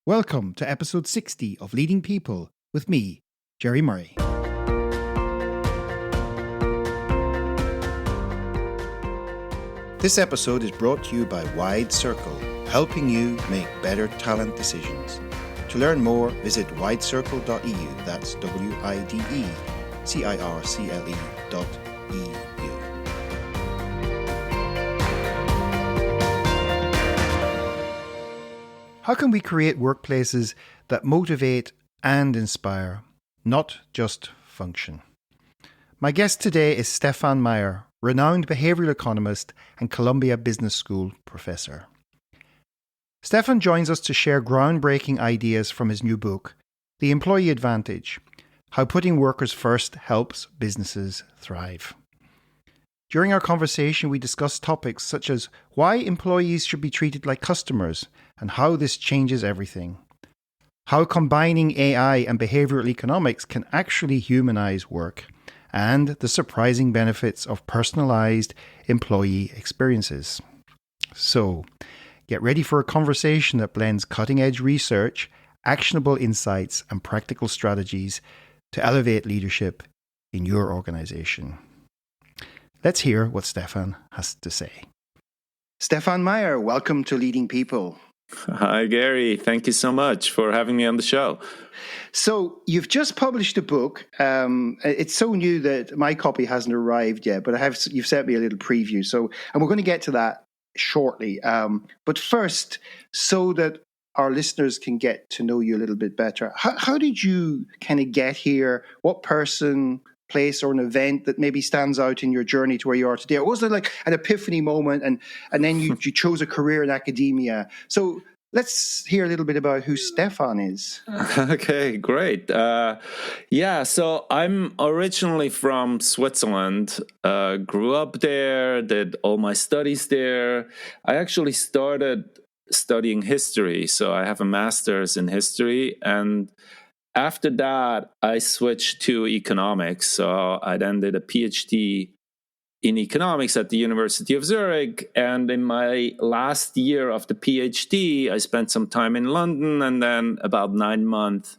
Welcome to episode 60 of Leading People with me, Jerry Murray. This episode is brought to you by Wide Circle, helping you make better talent decisions. To learn more, visit widecircle.eu. That's WIDECIRCLE.eu. How can we create workplaces that motivate and inspire, not just function? My guest today is Stephan Meier, renowned behavioural economist and Columbia Business School professor. Stephan joins us to share groundbreaking ideas from his new book, The Employee Advantage: How Putting Workers First Helps Businesses Thrive. During our conversation, we discussed topics such as why employees should be treated like customers and how this changes everything, how combining AI and behavioural economics can actually humanize work, and the surprising benefits of personalised employee experiences. So, get ready for a conversation that blends cutting-edge research, actionable insights, and practical strategies to elevate leadership in your organisation. Let's hear what Stephan has to say. Stephan Meier, welcome to Leading People. Hi, Gary. Thank you so much for having me on the show. So you've just published a book. It's so new that my copy hasn't arrived yet, but you've sent me a little preview. And we're going to get to that shortly. But first, so that our listeners can get to know you a little bit better, how did you kind of get here? What person, place, or an event that maybe stands out in your journey to where you are today? Or was there like an epiphany moment and then you chose a career in academia? So let's hear a little bit about who Stephan is. Okay, great. So I'm originally from Switzerland, grew up there, did all my studies there. I actually started studying history, so I have a master's in history, and after that, I switched to economics. So I then did a PhD in economics at the University of Zurich. And in my last year of the PhD, I spent some time in London and then about 9 months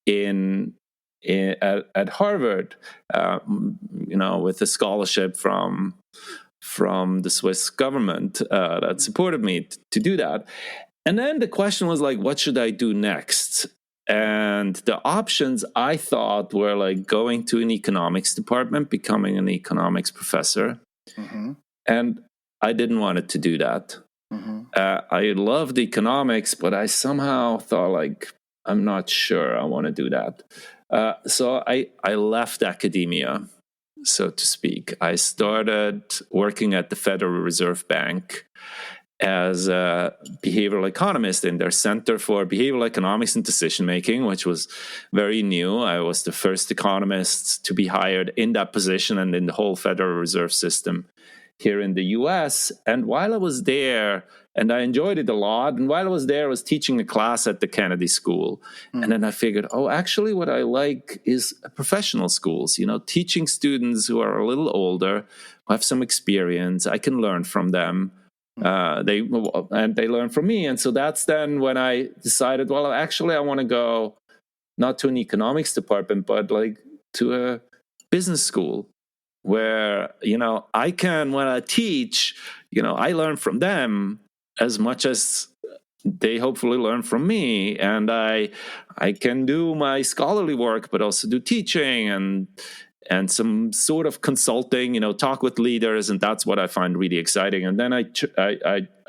at Harvard, with a scholarship from the Swiss government that supported me to do that. And then the question was like, what should I do next? And the options I thought were like going to an economics department, becoming an economics professor. Mm-hmm. And I didn't want to do that. Mm-hmm. I loved economics, but I somehow thought like, I'm not sure I want to do that. So I left academia, so to speak. I started working at the Federal Reserve Bank as a behavioral economist in their Center for Behavioral Economics and Decision Making, which was very new. I was the first economist to be hired in that position and in the whole Federal Reserve System here in the US. And while I was there, and I enjoyed it a lot, and while I was there, I was teaching a class at the Kennedy School. And then I figured, actually what I like is professional schools, teaching students who are a little older, who have some experience. I can learn from them. They learn from me. And so that's then when I decided, well, actually, I want to go not to an economics department, but like to a business school where, I can, when I teach, I learn from them as much as they hopefully learn from me. And I can do my scholarly work, but also do teaching and some sort of consulting, talk with leaders, and that's what I find really exciting. And then I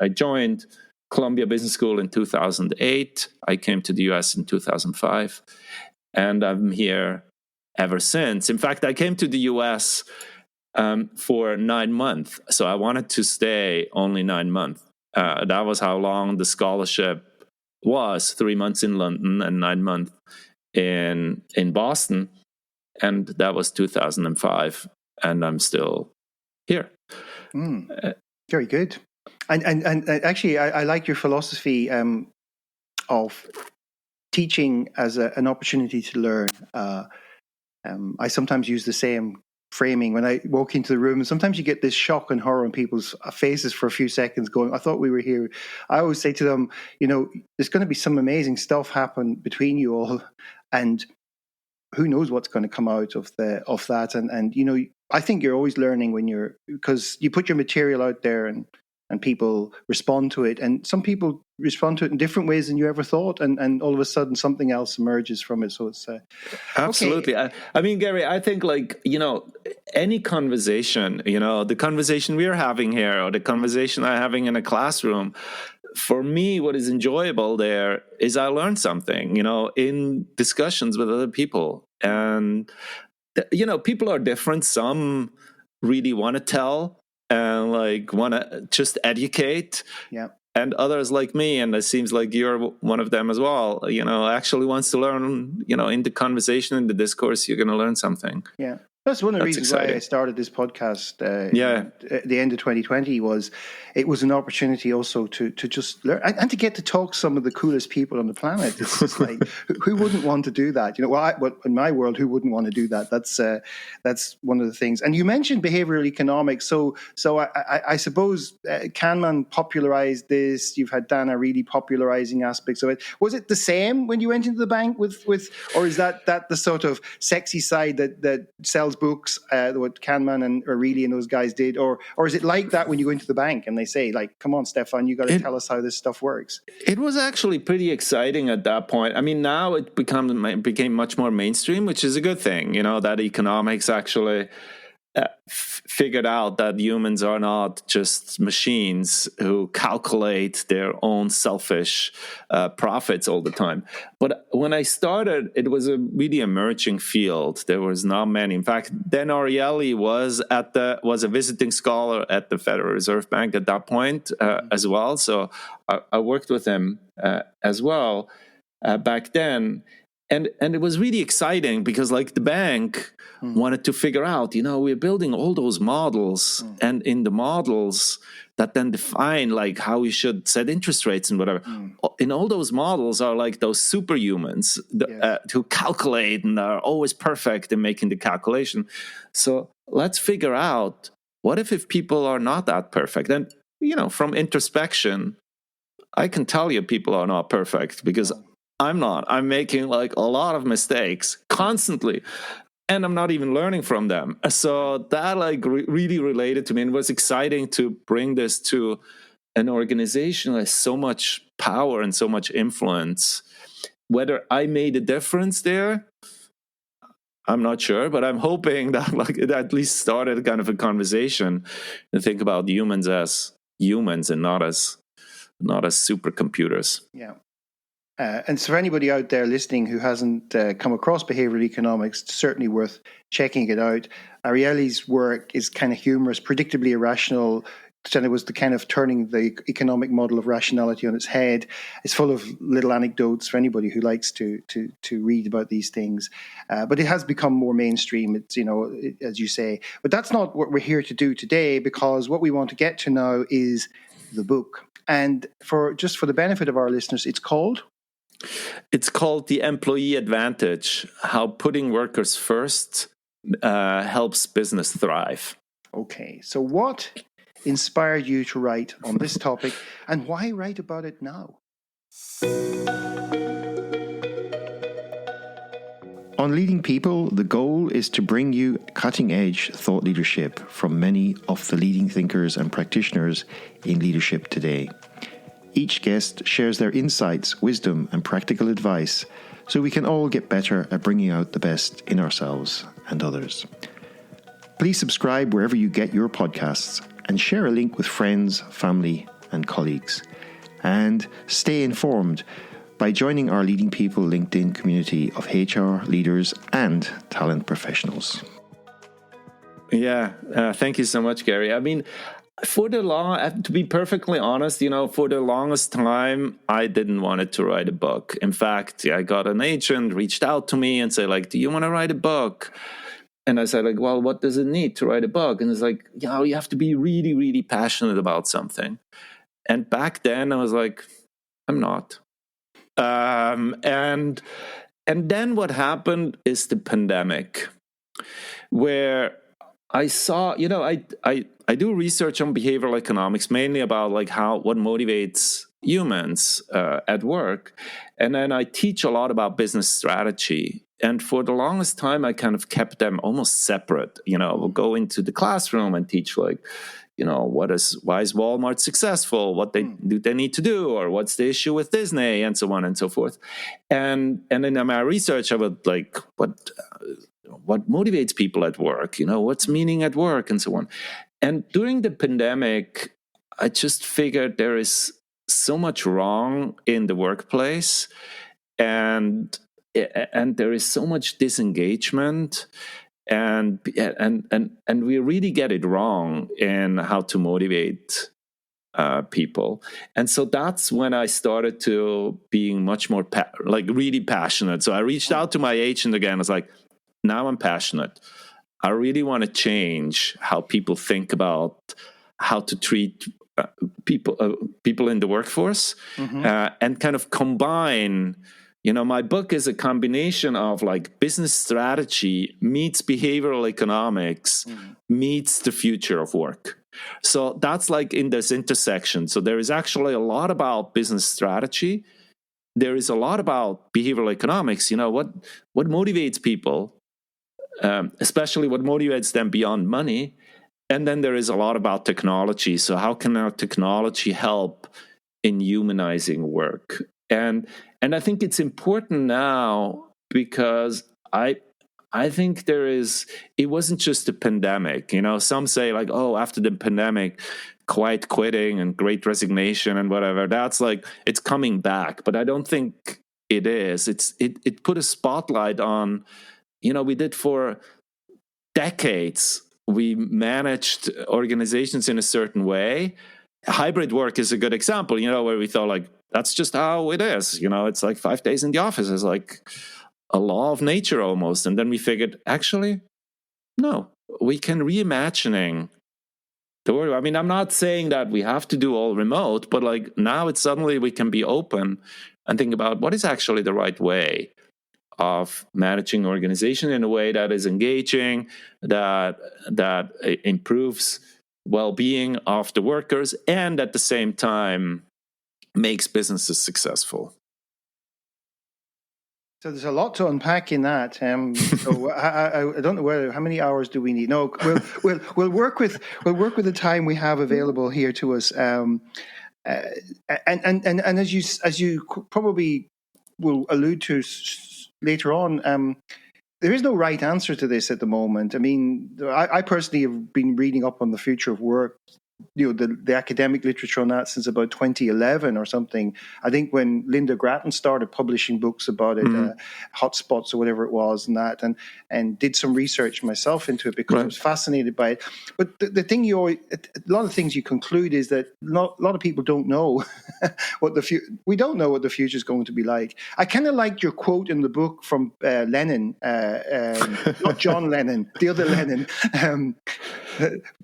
joined Columbia Business School in 2008. I came to the US in 2005, and I'm here ever since. In fact, I came to the US for 9 months, so I wanted to stay only 9 months. That was how long the scholarship was: 3 months in London and 9 months in Boston. And that was 2005, and I'm still here. Very good. And actually, I like your philosophy of teaching as an opportunity to learn. I sometimes use the same framing when I walk into the room. And sometimes you get this shock and horror on people's faces for a few seconds going, I thought we were here. I always say to them, there's going to be some amazing stuff happen between you all. And who knows what's going to come out of that. And I think you're always learning because you put your material out there and people respond to it. And some people respond to it in different ways than you ever thought. And all of a sudden something else emerges from it. So it's absolutely. Okay. I mean, Gary, I think any conversation, the conversation we are having here or the conversation I'm having in a classroom, for me, what is enjoyable there is I learn something, in discussions with other people. And, people are different. Some really want to tell and want to just educate. Yeah. And others like me, and it seems like you're one of them as well, actually wants to learn, in the conversation, in the discourse, you're going to learn something. Yeah. That's one of the reasons why I started this podcast at the end of 2020 was it was an opportunity also to just learn and to get to talk to some of the coolest people on the planet. It's just like, who wouldn't want to do that? In my world, who wouldn't want to do that? That's one of the things. And you mentioned behavioral economics. So I suppose Kahneman popularized this. You've had Dana really popularizing aspects of it. Was it the same when you went into the bank with or is that the sort of sexy side that sells books, what Kahneman and O'Reilly and those guys did, or is it like that when you go into the bank and they say, come on, Stephan, you got to tell us how this stuff works? It was actually pretty exciting at that point. I mean, now it became much more mainstream, which is a good thing, that economics actually figured out that humans are not just machines who calculate their own selfish profits all the time. But when I started, it was a really emerging field. There was not many. In fact, Dan Ariely was a visiting scholar at the Federal Reserve Bank at that point as well. So I worked with him as well back then. And it was really exciting because the bank wanted to figure out, we're building all those models and in the models that then define how we should set interest rates and whatever. In all those models are those superhumans who calculate and are always perfect in making the calculation. So let's figure out what if people are not that perfect? And, from introspection, I can tell you people are not perfect because I'm not. I'm making a lot of mistakes constantly, and I'm not even learning from them. So that really related to me, and it was exciting to bring this to an organization that has so much power and so much influence. Whether I made a difference there, I'm not sure, but I'm hoping that it at least started kind of a conversation to think about humans as humans and not as supercomputers. Yeah. And so for anybody out there listening who hasn't come across behavioral economics, it's certainly worth checking it out. Ariely's work is kind of humorous, predictably irrational. And it was the kind of turning the economic model of rationality on its head. It's full of little anecdotes for anybody who likes to read about these things. But it has become more mainstream, it's, as you say. But that's not what we're here to do today, because what we want to get to now is the book. And for the benefit of our listeners, it's called The Employee Advantage: How Putting Workers First Helps Business Thrive. Okay, so what inspired you to write on this topic, and why write about it now? On Leading People, the goal is to bring you cutting-edge thought leadership from many of the leading thinkers and practitioners in leadership today. Each guest shares their insights, wisdom, and practical advice so we can all get better at bringing out the best in ourselves and others. Please subscribe wherever you get your podcasts and share a link with friends, family, and colleagues. And stay informed by joining our Leading People LinkedIn community of HR leaders and talent professionals. Yeah, thank you so much, Gary. I mean, to be perfectly honest, for the longest time, I didn't want to write a book. In fact, I got an agent, reached out to me and said, do you want to write a book? And I said, well, what does it need to write a book? And it's you have to be really, really passionate about something. And back then I was I'm not. And then what happened is the pandemic, where I saw, I do research on behavioral economics, mainly about like what motivates humans at work. And then I teach a lot about business strategy. And for the longest time, I kind of kept them almost separate. We'll go into the classroom and teach like, why is Walmart successful? What do they need to do? Or what's the issue with Disney, and so on and so forth. And in my research, I would like, what motivates people at work, what's meaning at work, and so on. And during the pandemic, I just figured there is so much wrong in the workplace, and there is so much disengagement, and we really get it wrong in how to motivate people. And so that's when I started to being much more really passionate. So I reached out to my agent again. I was like, now I'm passionate. I really want to change how people think about how to treat people in the workforce, and kind of combine. My book is a combination of like business strategy meets behavioral economics meets the future of work. So that's like in this intersection. So there is actually a lot about business strategy. There is a lot about behavioral economics. What motivates people, especially what motivates them beyond money. And then there is a lot about technology. So how can our technology help in humanizing work? And I think it's important now because I think it wasn't just a pandemic. Some say like, oh, after the pandemic, quiet quitting and great resignation and whatever, that's like, it's coming back. But I don't think it is. It put a spotlight on, we did for decades, we managed organizations in a certain way. Hybrid work is a good example, where we thought like, that's just how it is. It's like 5 days in the office is like a law of nature almost. And then we figured, actually, no, we can reimagining the world. I mean, I'm not saying that we have to do all remote, but like now it's suddenly we can be open and think about what is actually the right way of managing organization in a way that is engaging, that improves well-being of the workers, and at the same time makes businesses successful. So there's a lot to unpack in that. So I don't know how many hours do we need. No, we'll work with the time we have available here to us. And as you probably will allude to later on, there is no right answer to this at the moment. I mean, I personally have been reading up on the future of work, the academic literature on that since about 2011 or something. I think when Linda Grattan started publishing books about it, hotspots or whatever it was, and did some research myself into it because I was fascinated by it. But the thing a lot of things you conclude is that a lot of people don't know we don't know what the future is going to be like. I kind of liked your quote in the book from Lenin, not John Lennon, the other Lenin.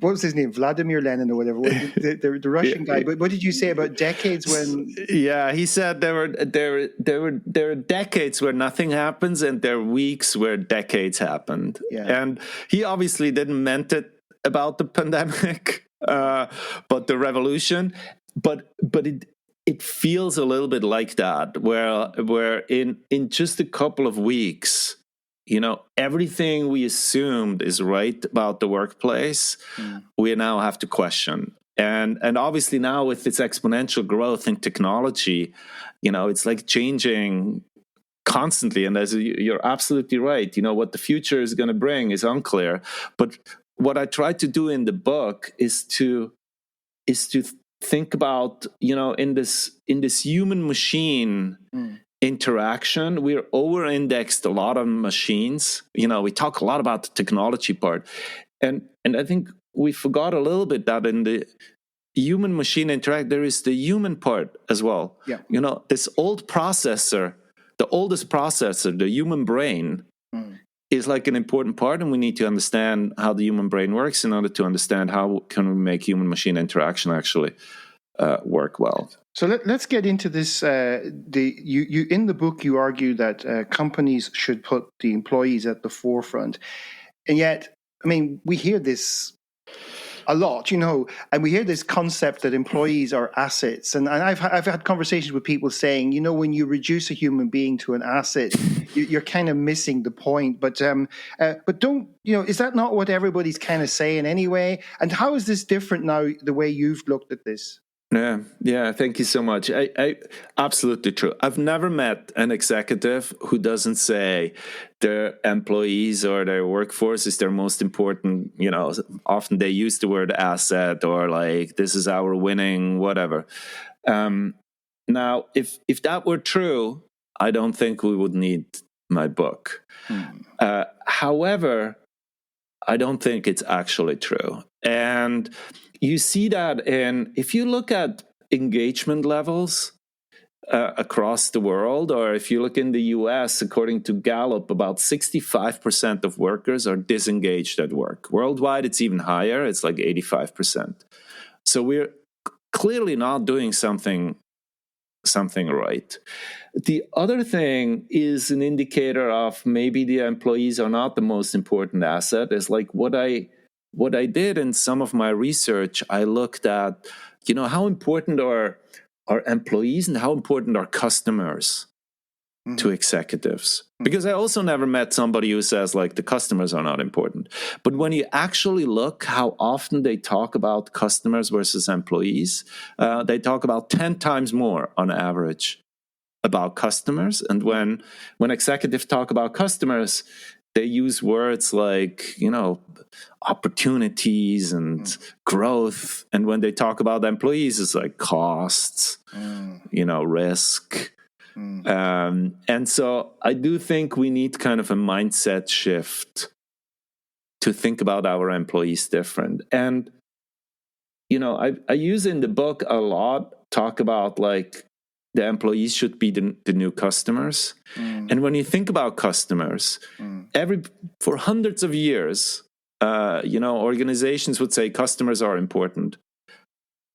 What was his name? Vladimir Lenin or whatever, the Russian guy. But what did you say about decades when? Yeah, he said there are decades where nothing happens, and there are weeks where decades happened. Yeah. And he obviously didn't meant it about the pandemic, but the revolution. But it feels a little bit like that, where in just a couple of weeks, everything we assumed is right about the workplace, we now have to question. And obviously now with its exponential growth in technology, it's like changing constantly. And as you're absolutely right, what the future is going to bring is unclear. But what I tried to do in the book is to think about, in this human machine interaction, we're over-indexed a lot on machines. We talk a lot about the technology part, and I think we forgot a little bit that in the human machine interact, there is the human part as well. Yeah. This old processor, the oldest processor, the human brain, is like an important part, and we need to understand how the human brain works in order to understand how can we make human machine interaction actually work well. So let's get into this. You in the book you argue that companies should put the employees at the forefront, and yet I mean, we hear this a lot, and we hear this concept that employees are assets. And I've had conversations with people saying, when you reduce a human being to an asset, you're kind of missing the point. But don't, is that not what everybody's kind of saying anyway? And how is this different now, the way you've looked at this? Yeah. Thank you so much. I absolutely true. I've never met an executive who doesn't say their employees or their workforce is their most important. Often they use the word asset or like this is our winning whatever. Now, if that were true, I don't think we would need my book. However, I don't think it's actually true. And you see that if you look at engagement levels across the world, or if you look in the US, according to Gallup, about 65% of workers are disengaged at work. Worldwide, it's even higher. It's like 85%. So we're clearly not doing something right. The other thing is an indicator of maybe the employees are not the most important asset is like what I did in some of my research. I looked at, how important are employees and how important are customers to executives. Because I also never met somebody who says like the customers are not important. But when you actually look how often they talk about customers versus employees, they talk about 10 times more on average about customers. And when executives talk about customers, they use words like, opportunities and growth. And when they talk about employees, it's like costs, risk. And so I do think we need kind of a mindset shift to think about our employees different. And, I use in the book a lot, talk about like the employees should be the new customers. And when you think about customers, for hundreds of years, organizations would say customers are important.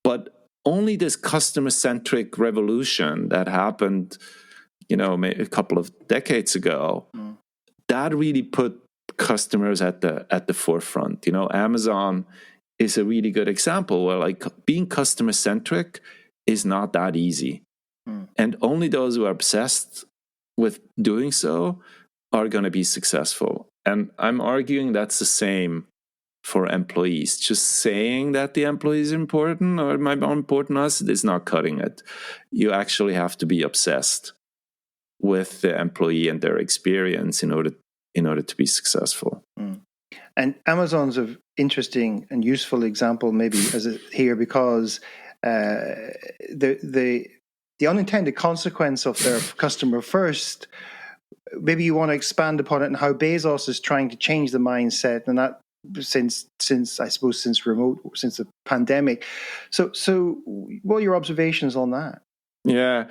But only this customer-centric revolution that happened, maybe a couple of decades ago, that really put customers at the forefront. Amazon is a really good example where like being customer-centric is not that easy. And only those who are obsessed with doing so are going to be successful. And I'm arguing that's the same for employees. Just saying that the employee is important or might be more important to us is not cutting it. You actually have to be obsessed with the employee and their experience in order to be successful. And Amazon's an interesting and useful example maybe here because the unintended consequence of their customer first, maybe you want to expand upon it and how Bezos is trying to change the mindset, and that since the pandemic. So what are your observations on that? Yeah,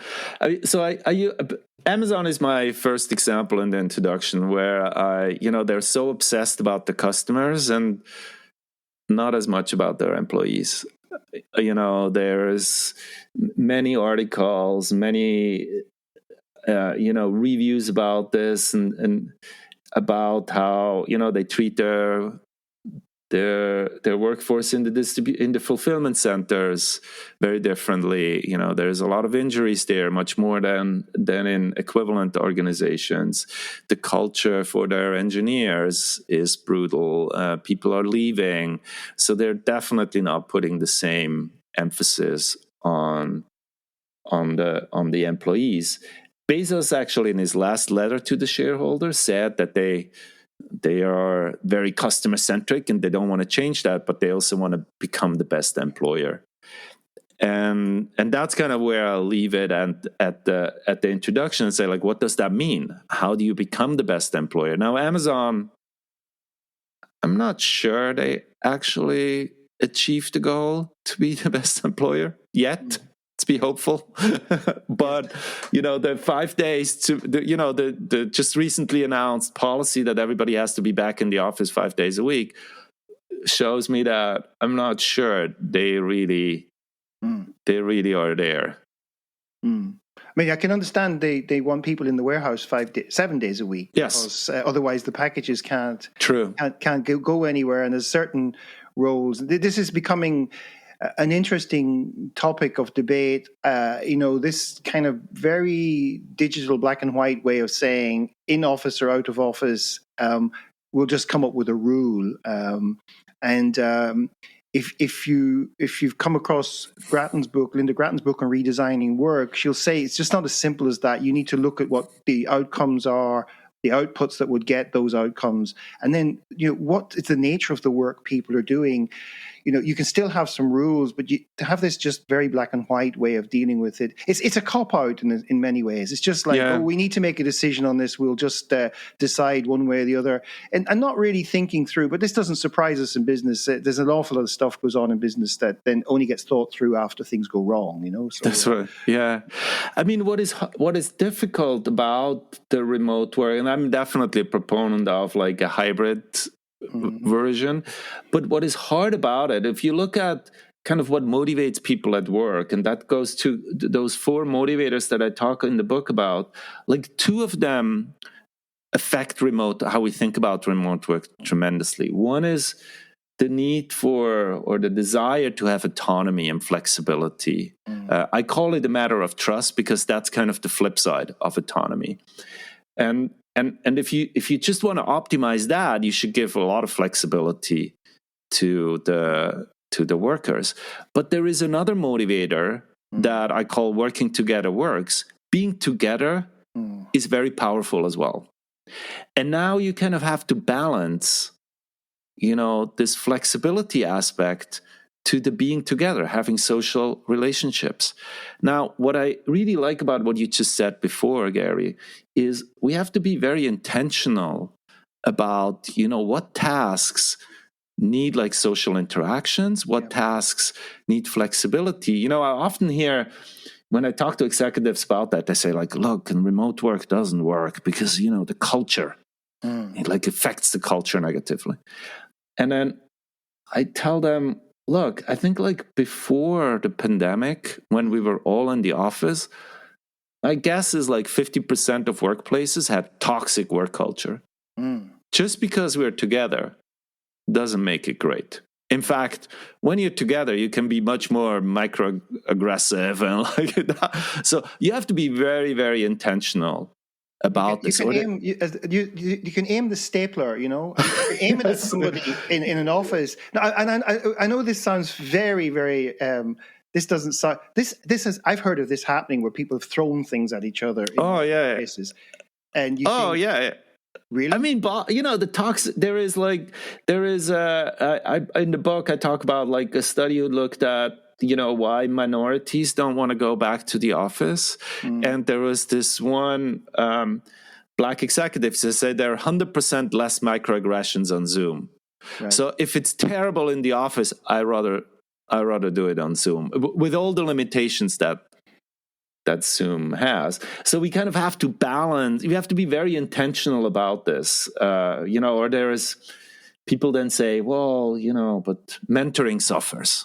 Amazon is my first example in the introduction where they're so obsessed about the customers and not as much about their employees. There's many articles, many reviews about this and about how they treat their workforce in the fulfillment centers very differently. There's a lot of injuries there, much more than in equivalent organizations. The culture for their engineers is brutal. People are leaving, so they're definitely not putting the same emphasis on the employees. Bezos actually, in his last letter to the shareholders, said that they are very customer centric and they don't want to change that, but they also want to become the best employer. And that's kind of where I'll leave it at the introduction and say, like, what does that mean? How do you become the best employer? Now, Amazon, I'm not sure they actually achieved the goal to be the best employer yet. Let's be hopeful. But, the 5 days to, the just recently announced policy that everybody has to be back in the office 5 days a week shows me that I'm not sure they really are there. mean, I can understand they want people in the warehouse 7 days a week. Yes. Because otherwise the packages can't True. can't go anywhere, and there's certain roles. This is becoming an interesting topic of debate. This kind of very digital black and white way of saying in office or out of office, we'll just come up with a rule. If you've come across Linda Grattan's book on redesigning work, she'll say it's just not as simple as that. You need to look at what the outcomes are, the outputs that would get those outcomes, and then what is the nature of the work people are doing. You can still have some rules, but to have this just very black and white way of dealing with it, it's a cop-out in many ways. It's just like, we need to make a decision on this. We'll just decide one way or the other, and not really thinking through. But this doesn't surprise us in business. There's an awful lot of stuff goes on in business that then only gets thought through after things go wrong. So, that's right. Yeah, I mean, what is difficult about the remote work, and I'm definitely a proponent of like a hybrid version. But what is hard about it, if you look at kind of what motivates people at work, and that goes to those 4 motivators that I talk in the book about, like 2 of them affect how we think about remote work tremendously. One is the need for, or the desire to have autonomy and flexibility. I call it a matter of trust, because that's kind of the flip side of autonomy. And if you just want to optimize that, you should give a lot of flexibility to the workers. But there is another motivator that I call working together works. Being together is very powerful as well. And now you kind of have to balance, this flexibility aspect to the being together, having social relationships. Now, what I really like about what you just said before, Gary, is we have to be very intentional about, what tasks need like social interactions, what tasks need flexibility. I often hear when I talk to executives about that, they say like, look, and remote work doesn't work because, the culture, it like affects the culture negatively. And then I tell them, look, I think like before the pandemic, when we were all in the office, my guess is like 50% of workplaces had toxic work culture. Just because we're together doesn't make it great. In fact, when you're together, you can be much more microaggressive and like that. So you have to be very, very intentional about this. You can aim the stapler, you can aim it at somebody in an office. Now, and I know this sounds very, very. This doesn't sound. This is. I've heard of this happening where people have thrown things at each other. In places. And you. Oh yeah. Really? I mean, the toxic. There is in the book I talk about like a study who looked at why minorities don't want to go back to the office, and there was this one black executive that said there are 100% less microaggressions on Zoom. Right. So if it's terrible in the office, I rather do it on Zoom with all the limitations that Zoom has. So we kind of have to balance. You have to be very intentional about this, or there is people then say, well, but mentoring suffers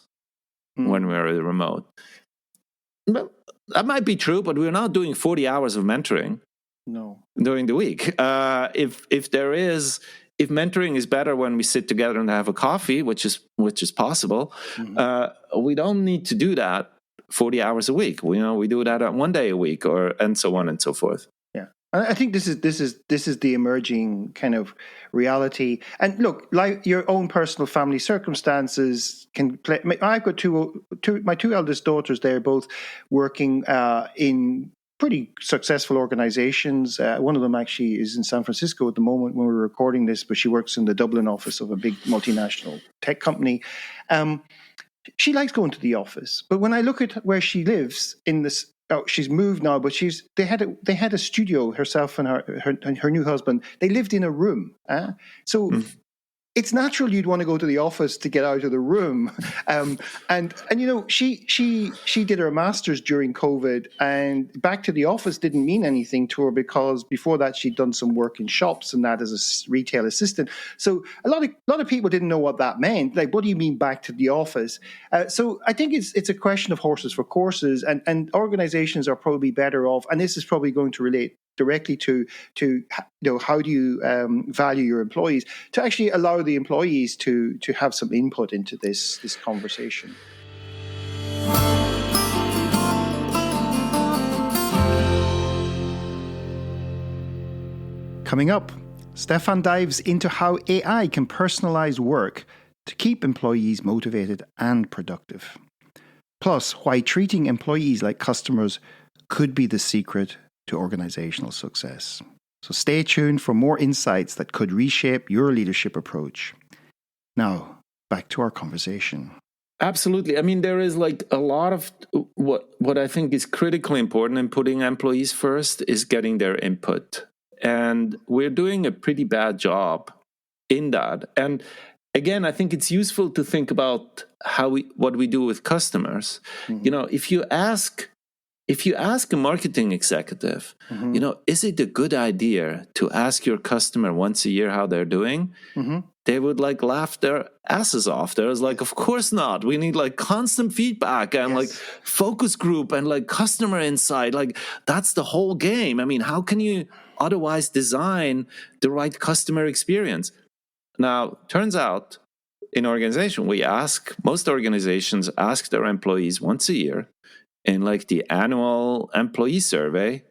when we're remote. But that might be true, but we're not doing 40 hours of mentoring during the week. If mentoring is better when we sit together and have a coffee, which is possible, we don't need to do that 40 hours a week. We do that 1 day a week, and so on and so forth. Yeah, I think this is the emerging kind of reality. And look, like your own personal family circumstances can play. I've got my two eldest daughters. They're both working in pretty successful organizations. One of them actually is in San Francisco at the moment when we're recording this, but she works in the Dublin office of a big multinational tech company. She likes going to the office, but when I look at where she lives in this, she's moved now, but they had a studio, herself and her new husband. They lived in a room, so it's natural you'd want to go to the office to get out of the room. And she did her master's during COVID, and back to the office didn't mean anything to her because before that she'd done some work in shops and that as a retail assistant. So a lot of people didn't know what that meant. Like, what do you mean back to the office? So I think it's a question of horses for courses, and organizations are probably better off. And this is probably going to relate directly to how do you value your employees, to actually allow the employees to have some input into this conversation. Coming up, Stephan dives into how AI can personalize work to keep employees motivated and productive. Plus, why treating employees like customers could be the secret to organizational success. So stay tuned for more insights that could reshape your leadership approach. Now, back to our conversation. Absolutely. I mean, there is like a lot of what I think is critically important in putting employees first is getting their input. And we're doing a pretty bad job in that. And again, I think it's useful to think about what we do with customers. Mm-hmm. If you ask a marketing executive, mm-hmm. Is it a good idea to ask your customer once a year how they're doing? Mm-hmm. They would laugh their asses off. There's of course not. We need constant feedback and focus group and customer insight. That's the whole game. I mean, how can you otherwise design the right customer experience? Now, turns out in most organizations ask their employees once a year in the annual employee survey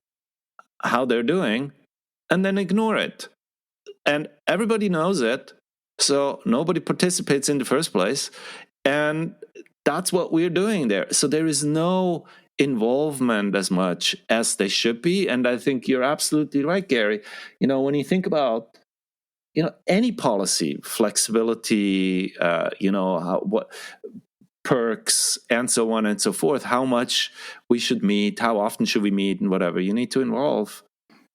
how they're doing, and then ignore it. And everybody knows it, so nobody participates in the first place. And that's what we're doing there. So there is no involvement as much as they should be. And I think you're absolutely right, Gary. When you think about any policy, flexibility, what perks and so on and so forth, how much we should meet, how often should we meet, and whatever, you need to involve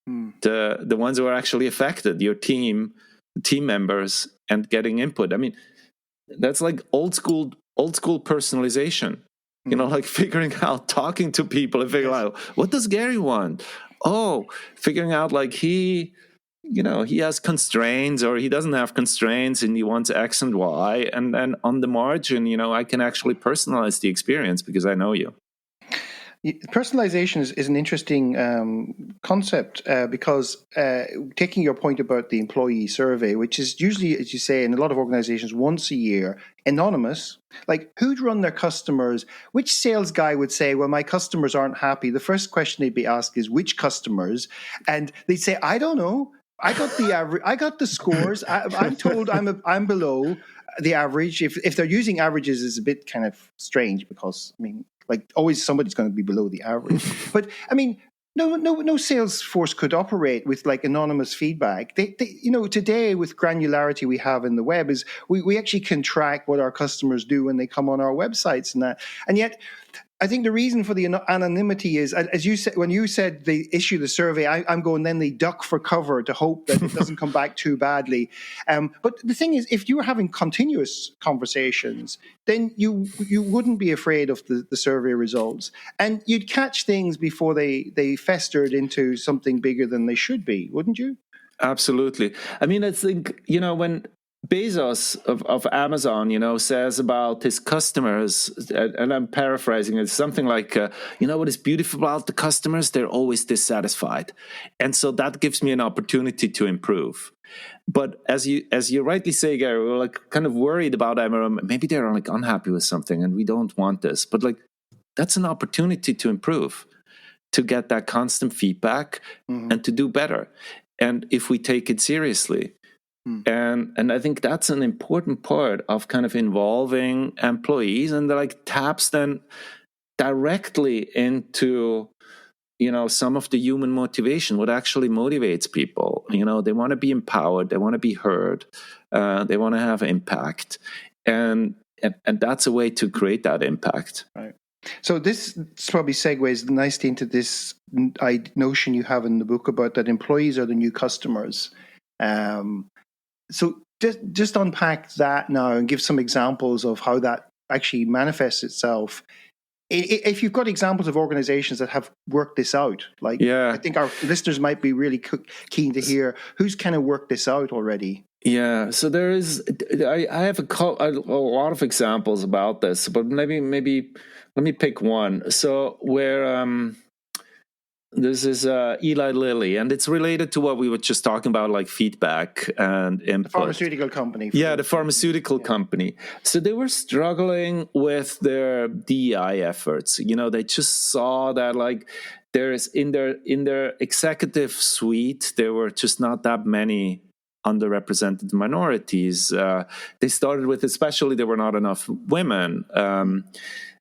the ones who are actually affected, your team members, and getting input. I mean, that's old school personalization. Figuring out, talking to people and figuring out, what does Gary want? Figuring out he has constraints or he doesn't have constraints and he wants X and Y. And then on the margin, I can actually personalize the experience because I know you. Personalization is an interesting concept because taking your point about the employee survey, which is usually, as you say, in a lot of organizations once a year, anonymous, who'd run their customers, which sales guy would say, well, my customers aren't happy. The first question they'd be asked is which customers? And they'd say, I don't know. I got the average. I got the scores. I'm told I'm below the average. If they're using averages, is a bit kind of strange because always somebody's going to be below the average. But I mean, no sales force could operate with anonymous feedback. They today with granularity we have in the web is we actually can track what our customers do when they come on our websites and that. And yet, I think the reason for the anonymity is, as you said, when you said they issue the survey, I'm going, then they duck for cover to hope that it doesn't come back too badly. But the thing is, if you were having continuous conversations, then you wouldn't be afraid of the survey results. And you'd catch things before they festered into something bigger than they should be, wouldn't you? Absolutely. I mean, I think, when Bezos of Amazon, says about his customers, and I'm paraphrasing it, something like, what is beautiful about the customers? They're always dissatisfied. And so that gives me an opportunity to improve. But as you rightly say, Gary, we're kind of worried about Amazon. Maybe they're unhappy with something and we don't want this. But that's an opportunity to improve, to get that constant feedback and to do better. And if we take it seriously, and I think that's an important part of kind of involving employees, and taps then directly into some of the human motivation, what actually motivates people. They want to be empowered, they want to be heard, they want to have impact, and that's a way to create that impact. Right. So this probably segues nicely into this notion you have in the book about that employees are the new customers. So just unpack that now and give some examples of how that actually manifests itself. If you've got examples of organizations that have worked this out, like I think our listeners might be really keen to hear who's kind of worked this out already. Yeah, so there is. I have a lot of examples about this, but maybe let me pick one. So where this is Eli Lilly, and it's related to what we were just talking about, like feedback and input. The pharmaceutical company. The pharmaceutical company. So they were struggling with their DEI efforts. They just saw that like there's in their executive suite, there were just not that many underrepresented minorities. They started with, especially, there were not enough women.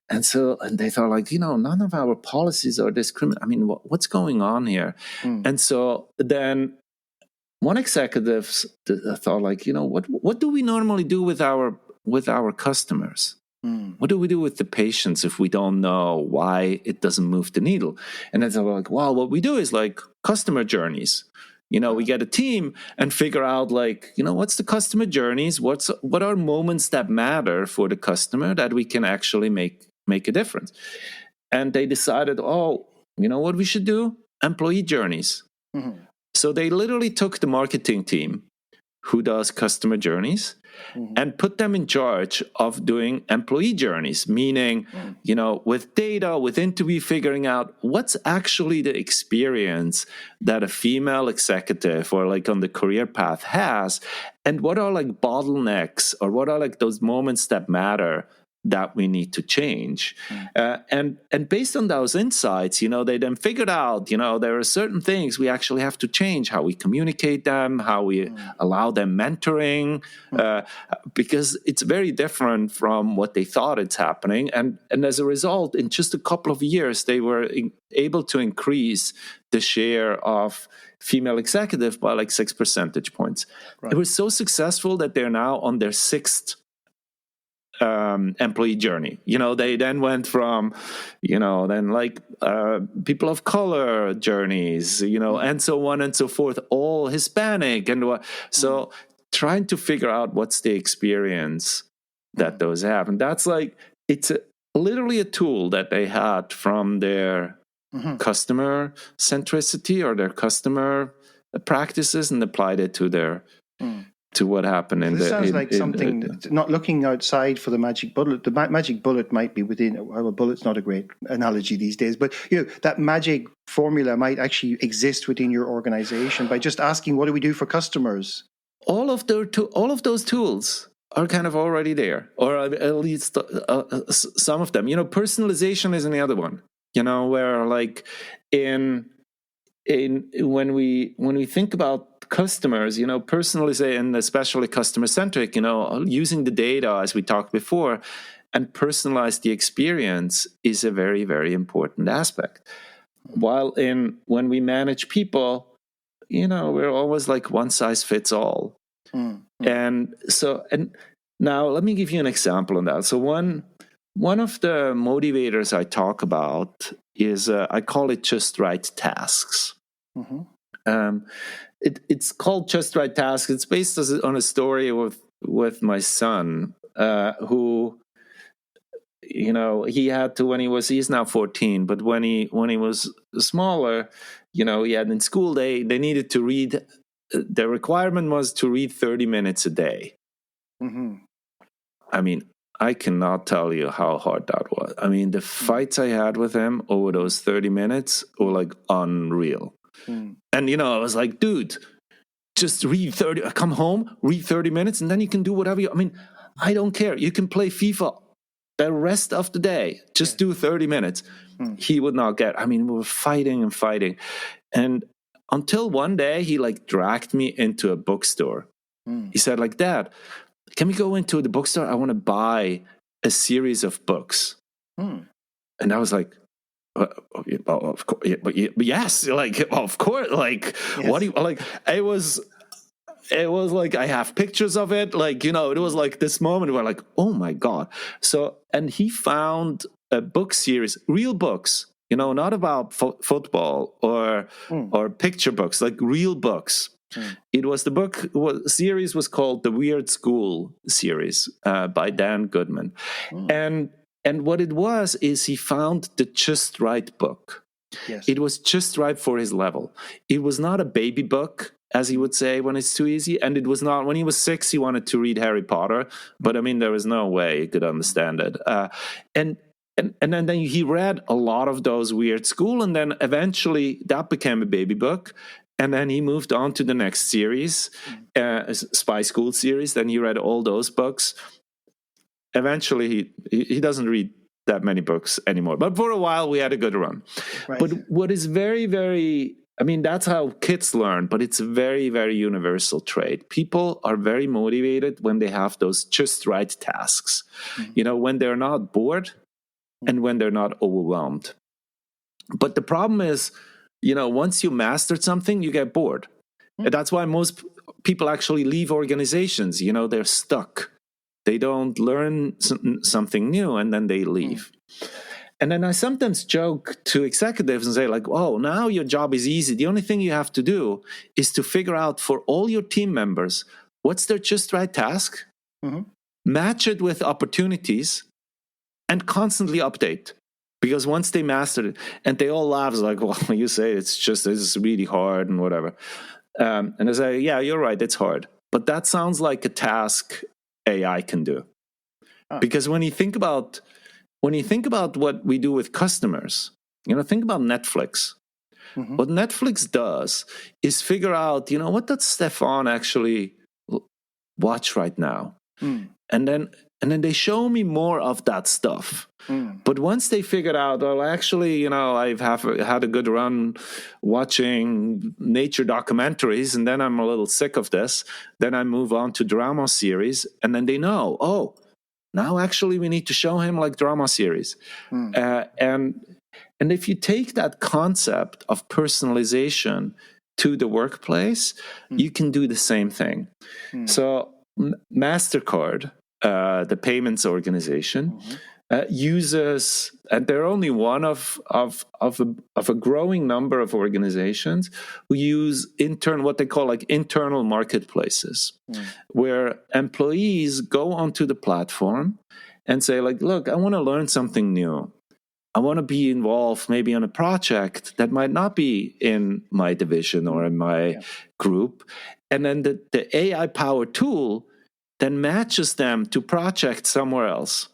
And they thought, like, none of our policies are discriminatory. I mean, what's going on here? And so then one executive thought, like, what do we normally do with our customers? What do we do with the patients if we don't know why it doesn't move the needle? And then they were like, well, what we do is like customer journeys. We get a team and figure out, like, what's the customer journeys? What are moments that matter for the customer that we can actually make a difference? And they decided, what we should do? Employee journeys. Mm-hmm. So they literally took the marketing team who does customer journeys and put them in charge of doing employee journeys, meaning, with data, with interview, figuring out what's actually the experience that a female executive or like on the career path has, and what are like bottlenecks or what are like those moments that matter that we need to change. And based on those insights, they then figured out, there are certain things we actually have to change, how we communicate them, how we allow them mentoring, because it's very different from what they thought it's happening. And as a result, in just a couple of years, they were able to increase the share of female executive by like 6 percentage points. Right. It was so successful that they're now on their 6th employee journey. They then went from, then like people of color journeys, and so on and so forth, all Hispanic. And so trying to figure out what's the experience that those have. And that's like, it's literally a tool that they had from their customer centricity or their customer practices and applied it to their to what happened. This sounds like something, not looking outside for the magic bullet. The magic bullet might be within, well, a bullet's not a great analogy these days, but that magic formula might actually exist within your organization by just asking, what do we do for customers? All of those tools are kind of already there, or at least some of them. Personalization is another one, where like when we think about customers, personalization, and especially customer-centric, using the data, as we talked before, and personalize the experience is a very, very important aspect. While when we manage people, we're always like one size fits all. And now let me give you an example on that. So one of the motivators I talk about is, I call it just right tasks. It's called Just Right Task. It's based on a story with my son, who, he had to, he's now 14, but when he was smaller, he had in school, they needed to read, the requirement was to read 30 minutes a day. I mean, I cannot tell you how hard that was. I mean, the fights I had with him over those 30 minutes were like unreal. And, I was like, dude, just read 30, come home, read 30 minutes, and then you can do whatever I don't care. You can play FIFA the rest of the day. Just do 30 minutes. He would not get, we were fighting and fighting. And until one day, he like dragged me into a bookstore. He said like, Dad, can we go into the bookstore? I want to buy a series of books. And I was like, of course, but yes, like, of course, like, yes. What do you like? It was like, I have pictures of it, like, it was like this moment where like, oh my God. So, and he found a book series, real books, not about football or picture books, like real books. It was the book series was called The Weird School series by Dan Goodman. And what it was is he found the just right book. Yes. It was just right for his level. It was not a baby book, as he would say, when it's too easy. And it was not, when he was 6, he wanted to read Harry Potter. But I mean, there was no way he could understand it. And then he read a lot of those Weird School. And then eventually that became a baby book. And then he moved on to the next series, Spy School series. Then he read all those books. Eventually, he doesn't read that many books anymore. But for a while, we had a good run. Right. But what is very, very, I mean, that's how kids learn, but it's a very, very universal trait. People are very motivated when they have those just right tasks, when they're not bored and when they're not overwhelmed. But the problem is, once you mastered something, you get bored. And that's why most people actually leave organizations. They're stuck. They don't learn something new, and then they leave. And then I sometimes joke to executives and say, like, oh, now your job is easy. The only thing you have to do is to figure out for all your team members, what's their just right task, match it with opportunities, and constantly update. Because once they master it, and they all laugh, like, well, you say it's really hard and whatever. And I say, yeah, you're right, it's hard. But that sounds like a task AI can do. Because when you think about what we do with customers, think about Netflix. What Netflix does is figure out, what does Stephan actually watch right now? And then they show me more of that stuff. But once they figured out, well, actually, I've had a good run watching nature documentaries, and then I'm a little sick of this. Then I move on to drama series, and then they know, oh, now actually we need to show him like drama series. And if you take that concept of personalization to the workplace, you can do the same thing. So MasterCard, the payments organization, uses, and they're only one of a growing number of organizations who use what they call like internal marketplaces, where employees go onto the platform and say, like, look, I want to learn something new. I want to be involved maybe on a project that might not be in my division or in my group. And then the AI-powered tool then matches them to projects somewhere else.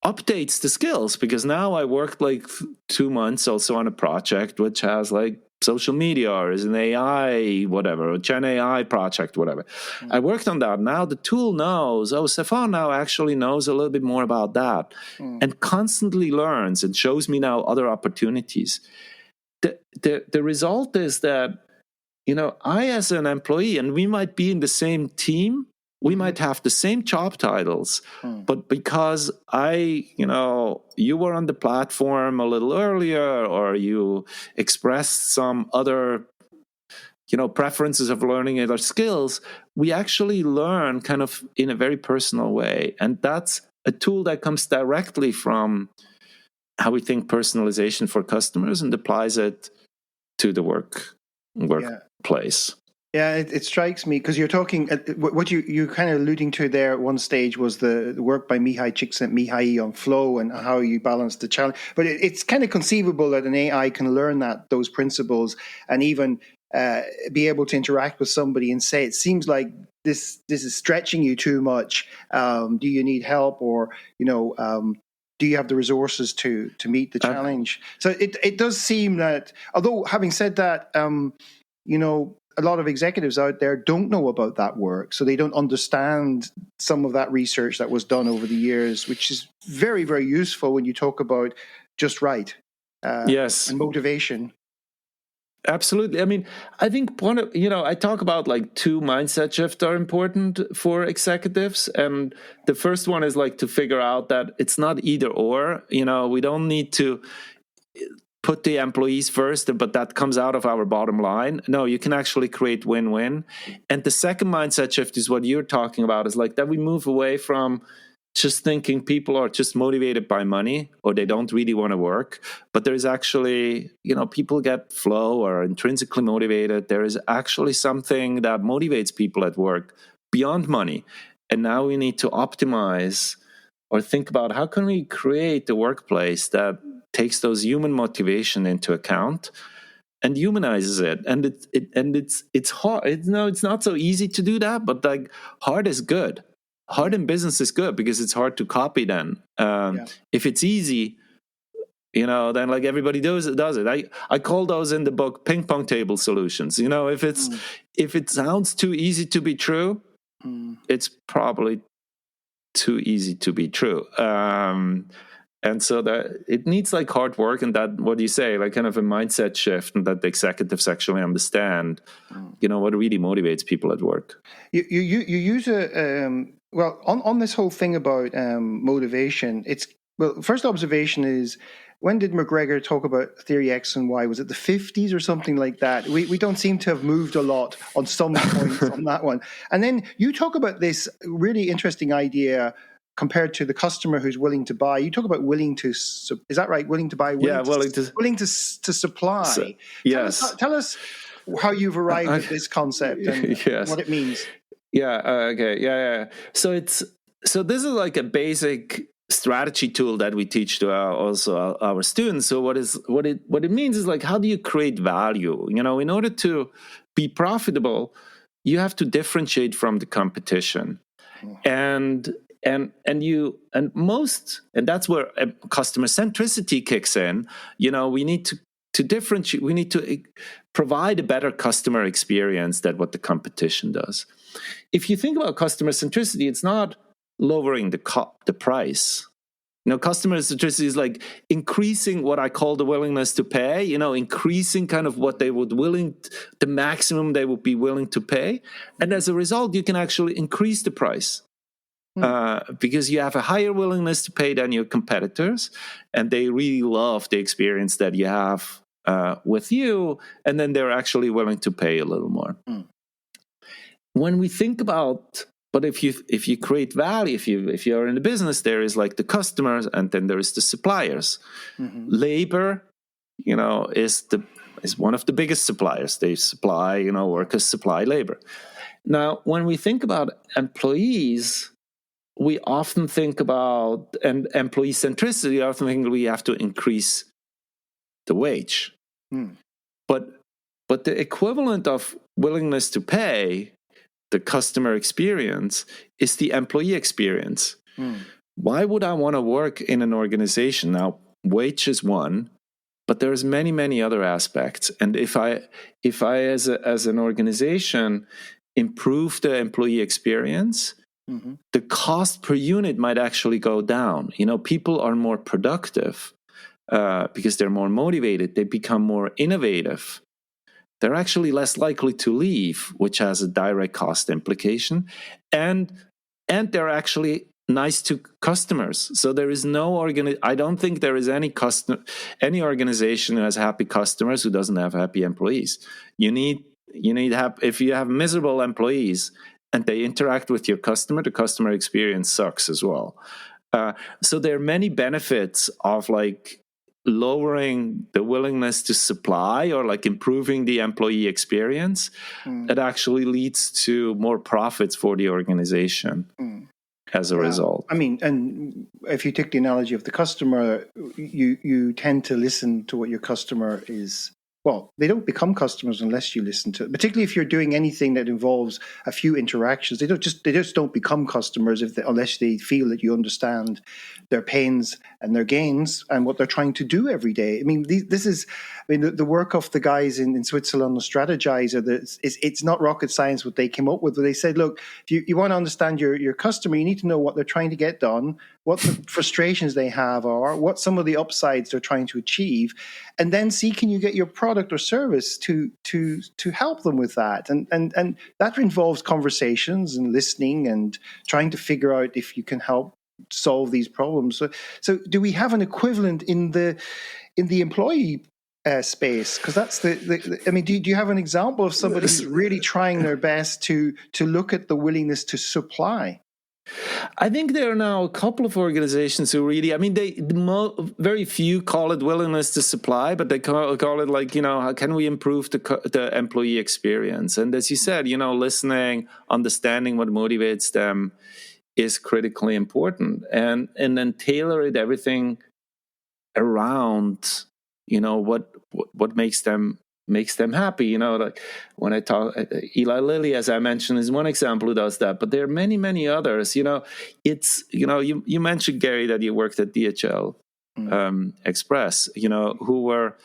Updates the skills, because now I worked like 2 months also on a project which has like social media or is an AI, whatever, or Gen AI project, whatever. I worked on that. Now the tool knows, Stephan now actually knows a little bit more about that and constantly learns and shows me now other opportunities. The result is that, I as an employee, and we might be in the same team, we might have the same job titles, but because you were on the platform a little earlier, or you expressed some other, preferences of learning other skills, we actually learn kind of in a very personal way. And that's a tool that comes directly from how we think personalization for customers and applies it to the workplace. Yeah, it strikes me, because you're talking, what you kind of alluding to there at one stage was the work by Mihai Csikszentmihalyi on flow and how you balance the challenge. But it's kind of conceivable that an AI can learn those principles and even be able to interact with somebody and say, it seems like this is stretching you too much. Do you need help, or do you have the resources to meet the challenge? So it does seem that, although having said that, a lot of executives out there don't know about that work, so they don't understand some of that research that was done over the years, which is very, very useful when you talk about just right. Yes. And motivation. Absolutely. I mean, I think I talk about like 2 mindset shifts are important for executives. And the first one is like to figure out that it's not either or, we don't need to put the employees first, but that comes out of our bottom line. No, you can actually create win-win. And the second mindset shift is what you're talking about, is like that we move away from just thinking people are just motivated by money or they don't really want to work. But there is actually, people get flow or intrinsically motivated. There is actually something that motivates people at work beyond money. And now we need to optimize or think about how can we create a workplace that takes those human motivation into account and humanizes it. And it's hard. It's not so easy to do that, but like hard is good. Hard in business is good because it's hard to copy then. If it's easy, then like everybody does it. I call those in the book ping pong table solutions. If it sounds too easy to be true, it's probably too easy to be true. And so that it needs like hard work, and that, what do you say, like kind of a mindset shift, and that the executives actually understand, what really motivates people at work. You use on this whole thing about motivation. First observation is, when did McGregor talk about theory X and Y? Was it the 50s or something like that? We don't seem to have moved a lot on some points on that one. And then you talk about this really interesting idea compared to the customer who's willing to buy. You talk about willing to, is that right? Willing to buy? Willing to supply. So, yes. Tell us how you've arrived at this concept and what it means. Okay. Yeah. So this is like a basic strategy tool that we teach to our students. So what it means is like, how do you create value? In order to be profitable, you have to differentiate from the competition. And that's where customer centricity kicks in. We need to differentiate. We need to provide a better customer experience than what the competition does. If you think about customer centricity, it's not lowering the price. Customer centricity is like increasing what I call the willingness to pay. Increasing kind of what they would the maximum they would be willing to pay, and as a result, you can actually increase the price. Because you have a higher willingness to pay than your competitors, and they really love the experience that you have with you, and then they're actually willing to pay a little more. When we think about, but if you create value, if you're in the business, there is like the customers, and then there is the suppliers. Labor, is one of the biggest suppliers. They supply, workers supply labor. Now, when we think about employees, we often think about, and employee centricity, I often think we have to increase the wage. But the equivalent of willingness to pay, the customer experience, is the employee experience. Why would I want to work in an organization? Now, wage is one, but there's many, many other aspects. And if I as an organization improve the employee experience, the cost per unit might actually go down. People are more productive because they're more motivated. They become more innovative. They're actually less likely to leave, which has a direct cost implication. And they're actually nice to customers. So there is I don't think there is any organization who has happy customers who doesn't have happy employees. If you have miserable employees and they interact with your customer, the customer experience sucks as well. So there are many benefits of like lowering the willingness to supply or like improving the employee experience that actually leads to more profits for the organization as a result. I mean, and if you take the analogy of the customer, you tend to listen to what your customer is. Well, they don't become customers unless you listen to it. Particularly if you're doing anything that involves a few interactions, they just don't become customers unless they feel that you understand their pains and their gains and what they're trying to do every day. I mean, the work of the guys in Switzerland, the strategizer, it's not rocket science what they came up with. But they said, look, if you want to understand your customer, you need to know what they're trying to get done, what the frustrations they have are, what some of the upsides they're trying to achieve, and then see, can you get your product or service to help them with that? And that involves conversations and listening and trying to figure out if you can help solve these problems. So do we have an equivalent in the employee space? Because that's I mean, do you have an example of somebody who's really trying their best to look at the willingness to supply? I think there are now a couple of organizations who really, I mean, very few call it willingness to supply, but they call it like, how can we improve the employee experience? And as you said, listening, understanding what motivates them is critically important, and then tailor it everything around, what makes them happy. Like when I talk, Eli Lilly, as I mentioned, is one example who does that, but there are many, many others. It's, you mentioned, Gary, that you worked at DHL Express, who were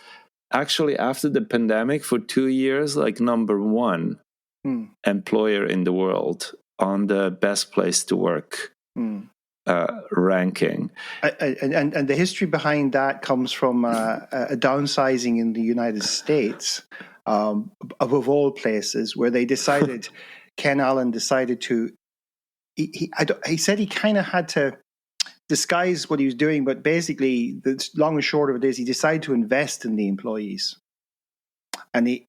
actually, after the pandemic for 2 years, like number one employer in the world on the best place to work ranking. And the history behind that comes from a downsizing in the United States, above all places, where they decided, Ken Allen decided to, he said he kind of had to disguise what he was doing, but basically the long and short of it is he decided to invest in the employees. And he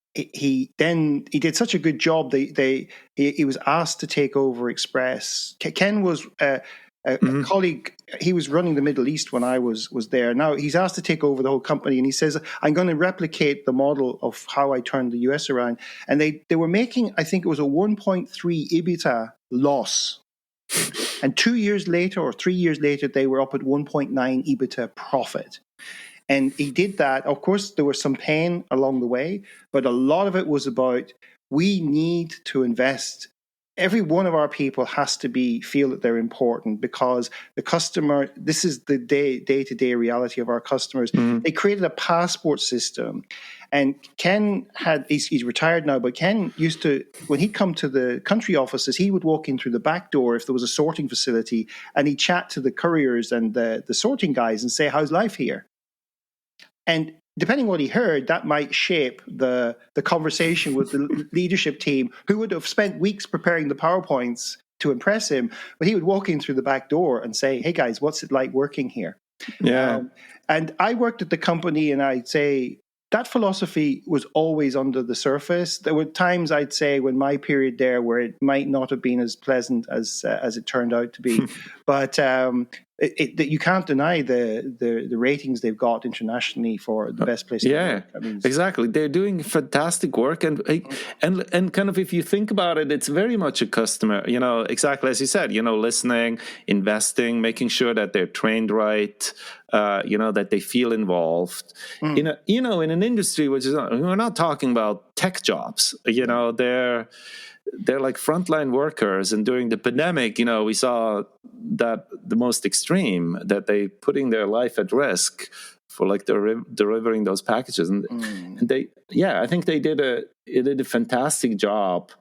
did such a good job. He was asked to take over Express. Ken was a colleague. He was running the Middle East when I was there. Now he's asked to take over the whole company, and he says, "I'm going to replicate the model of how I turned the US around." And they were making, I think it was a 1.3 EBITDA loss. And 2 years later or 3 years later, they were up at 1.9 EBITDA profit. And he did that. Of course, there was some pain along the way, but a lot of it was about, we need to invest. Every one of our people has to feel that they're important, because the customer, this is the day-to-day reality of our customers. They created a passport system. And Ken he's retired now, but Ken used to, when he'd come to the country offices, he would walk in through the back door if there was a sorting facility, and he'd chat to the couriers and the sorting guys and say, "How's life here?" And depending on what he heard, that might shape the conversation with the leadership team, who would have spent weeks preparing the PowerPoints to impress him. But he would walk in through the back door and say, "Hey guys, what's it like working here?" Yeah. And I worked at the company, and I'd say that philosophy was always under the surface. There were times, I'd say, when my period there, where it might not have been as pleasant as it turned out to be. But you can't deny the ratings they've got internationally for the best place to work. I mean, exactly. They're doing fantastic work, and kind of, if you think about it, it's very much a customer. Exactly as you said. Listening, investing, making sure that they're trained right. That they feel involved. In an industry which is we're not talking about tech jobs. They're like frontline workers, and during the pandemic, we saw that the most extreme, that they putting their life at risk for like delivering those packages, and they, I think they did a fantastic job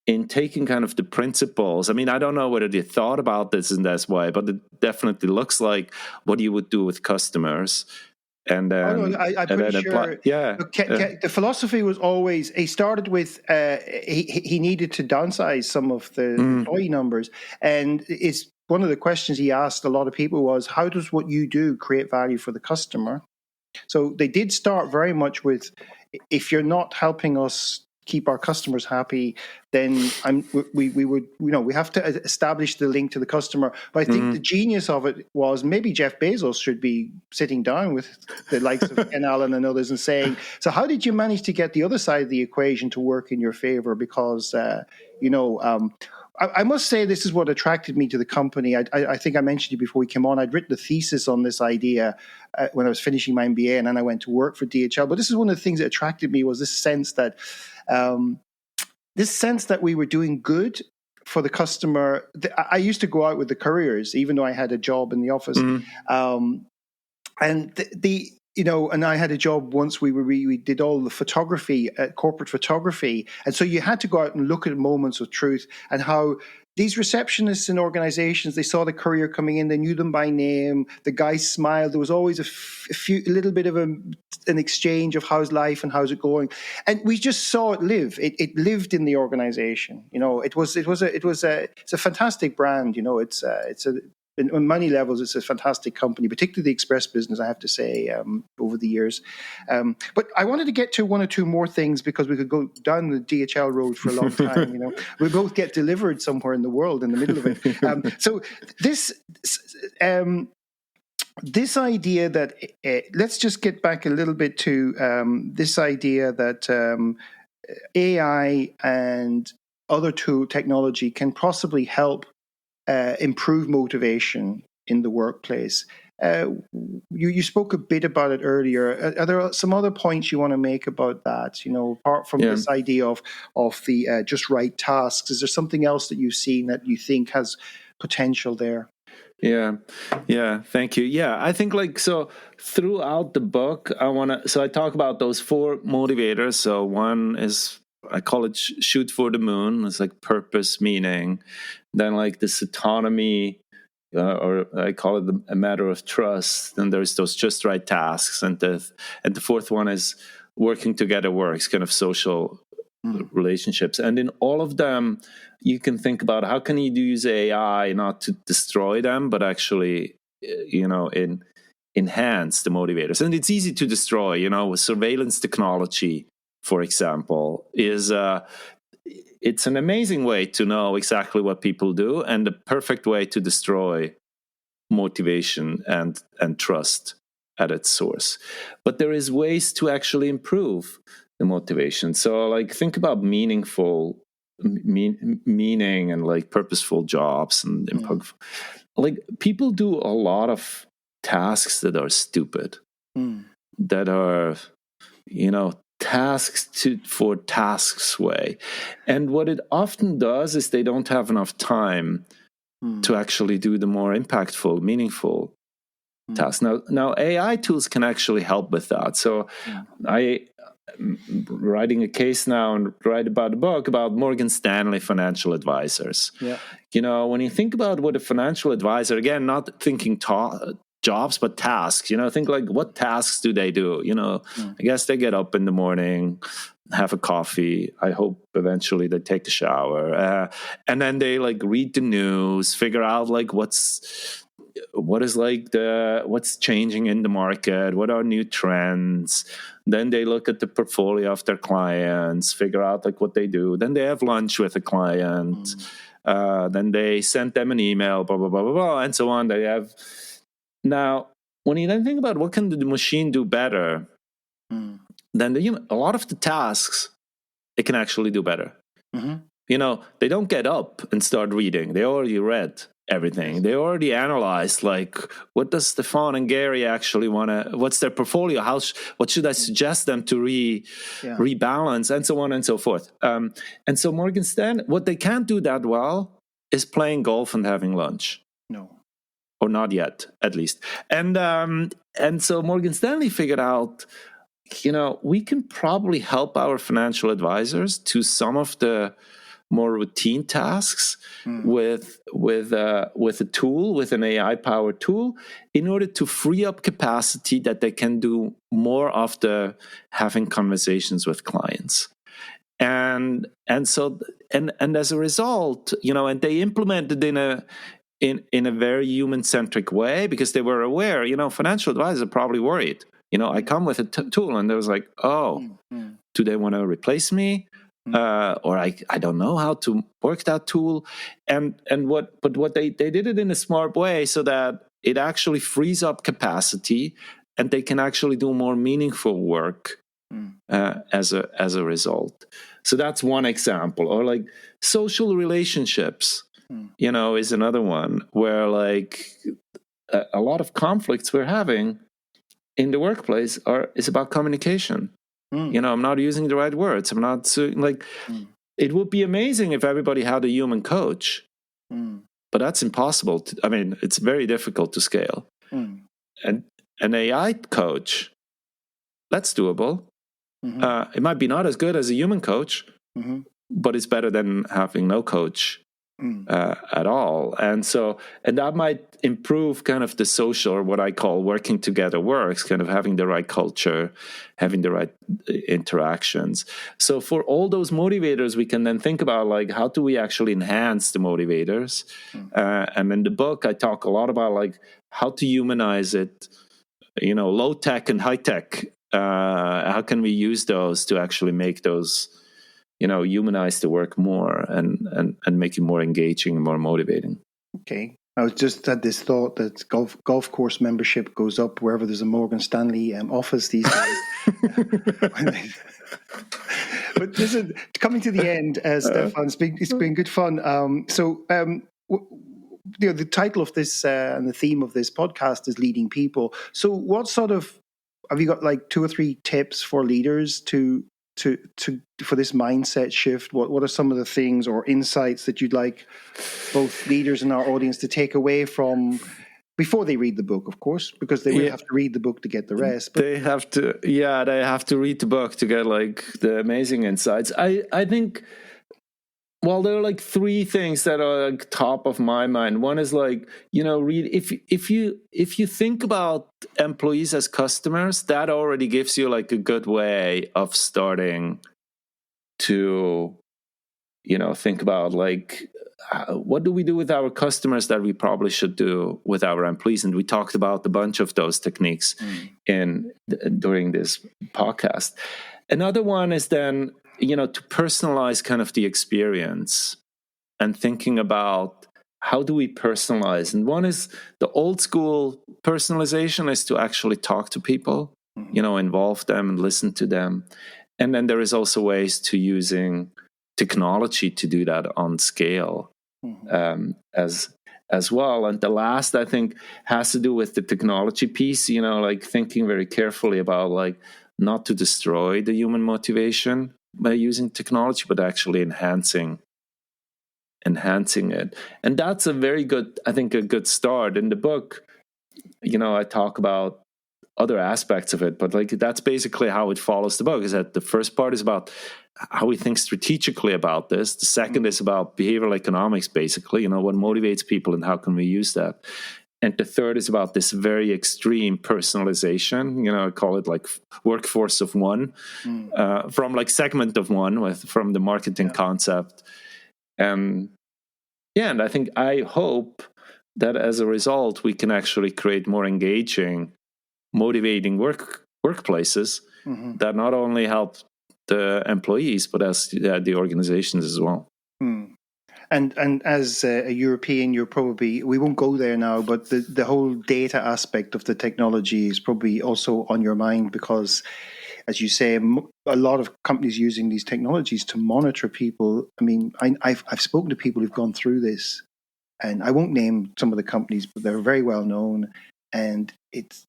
in taking kind of the principles. I mean, I don't know whether they thought about this in this way, but it definitely looks like what you would do with customers. And then, I'm pretty sure. The philosophy was always, he started with he needed to downsize some of the employee numbers, and it's one of the questions he asked a lot of people was, how does what you do create value for the customer? So they did start very much with, if you're not helping us keep our customers happy, then we would, we have to establish the link to the customer. But I think the genius of it was, maybe Jeff Bezos should be sitting down with the likes of Ken Allen and others and saying, so how did you manage to get the other side of the equation to work in your favor? Because, I must say, this is what attracted me to the company. I think I mentioned you before we came on. I'd written a thesis on this idea when I was finishing my MBA, and then I went to work for DHL. But this is one of the things that attracted me, was this sense that we were doing good for the customer. I used to go out with the couriers, even though I had a job in the office, and I had a job once. We did all the photography, corporate photography, and so you had to go out and look at moments of truth, and how these receptionists in organizations, they saw the courier coming in, they knew them by name, the guy smiled, there was always a little bit of an exchange of how's life and how's it going, and we just saw it live. It lived in the organization. It's a fantastic brand. It's a on many levels, it's a fantastic company, particularly the express business, I have to say, over the years. But I wanted to get to one or two more things because we could go down the DHL road for a long time. We both get delivered somewhere in the world in the middle of it. So this idea that let's just get back a little bit to this idea that AI and other technology can possibly help improve motivation in the workplace. You spoke a bit about it earlier. Are there some other points you want to make about that? Apart from this idea of the just right tasks, is there something else that you've seen that you think has potential there? Yeah. Thank you. Yeah, I think so throughout the book, I talk about those 4 motivators. So one is, I call it shoot for the moon. It's like purpose, meaning. Then this autonomy, or I call it a matter of trust. Then there's those just right tasks. And the 4th one is working together works, kind of social relationships. And in all of them, you can think about how can you use AI not to destroy them, but actually, enhance the motivators. And it's easy to destroy, with surveillance technology, for example, it's an amazing way to know exactly what people do and the perfect way to destroy motivation and trust at its source. But there is ways to actually improve the motivation. So think about meaningful meaning and purposeful jobs and people do a lot of tasks that are stupid, that are tasks for tasks way. And what it often does is they don't have enough time to actually do the more impactful, meaningful tasks. Now AI tools can actually help with that. So I'm writing a case now and write about a book about Morgan Stanley financial advisors. Yeah. When you think about what a financial advisor, again, not thinking jobs, but tasks, think what tasks do they do? I guess they get up in the morning, have a coffee. I hope eventually they take a shower. And then they read the news, figure out what's changing in the market, what are new trends. Then they look at the portfolio of their clients, figure out what they do. Then they have lunch with a client. Then they send them an email, blah, blah, blah, blah, blah, and so on. Now, when you then think about what can the machine do better, then a lot of the tasks it can actually do better. They don't get up and start reading. They already read everything. They already analyzed what does Stephan and Gary actually want to, what's their portfolio, what should I suggest them to rebalance, and so on and so forth. And so Morgan Stanley, what they can't do that well is playing golf and having lunch. No. Or not yet, at least. And so Morgan Stanley figured out, we can probably help our financial advisors to some of the more routine tasks with a tool, with an AI-powered tool, in order to free up capacity that they can do more of the having conversations with clients. And so as a result, and they implemented in a very human-centric way because they were aware, financial advisors are probably worried. I come with a tool and they was do they want to replace me? Or I don't know how to work that tool. But they did it in a smart way so that it actually frees up capacity and they can actually do more meaningful work as a result. So that's one example. Or social relationships. Is another one where a lot of conflicts we're having in the workplace is about communication. I'm not using the right words. I'm not it would be amazing if everybody had a human coach, but that's impossible. It's very difficult to scale. And an AI coach, that's doable. It might be not as good as a human coach, but it's better than having no coach at all. And that might improve kind of the social, or what I call working together works, kind of having the right culture, having the right interactions. So for all those motivators, we can then think about, like, how do we actually enhance the motivators? And in the book, I talk a lot about, like, how to humanize it, low tech and high tech. How can we use those to actually make those, humanize the work more and make it more engaging and more motivating? Okay. I was just had this thought that golf course membership goes up wherever there's a Morgan Stanley office these days. But listen, coming to the end, Stephan, it's been good fun. The title of this and the theme of this podcast is leading people. So what sort of, have you got like 2 or 3 tips for leaders for this mindset shift? What are some of the things or insights that you'd like both leaders and our audience to take away from before they read the book, of course, because they will have to read the book to get the rest. But they have to read the book to get like the amazing insights. I think, well, there are like 3 things that are like top of my mind. One is like, read, if you think about employees as customers, that already gives you like a good way of starting to, think about, like, what do we do with our customers that we probably should do with our employees? And we talked about a bunch of those techniques during this podcast. Another one is then, to personalize kind of the experience and thinking about how do we personalize. And one is the old school personalization is to actually talk to people, involve them and listen to them. And then there is also ways to using technology to do that on scale as well. And the last, I think, has to do with the technology piece, like thinking very carefully about, like, not to destroy the human motivation by using technology, but actually enhancing it. And that's a very good, I think, a good start. In the book, I talk about other aspects of it, but like that's basically how it follows the book, is that the first part is about how we think strategically about this. The second is about behavioral economics, basically, what motivates people and how can we use that. And the third is about this very extreme personalization, I call it like workforce of one, from like segment of one from the marketing concept. And I hope that as a result, we can actually create more engaging, motivating workplaces that not only help the employees, but as the organizations as well. And as a European, you're probably, we won't go there now, but the whole data aspect of the technology is probably also on your mind, because, as you say, a lot of companies using these technologies to monitor people. I mean, I've spoken to people who've gone through this, and I won't name some of the companies, but they're very well known, and it's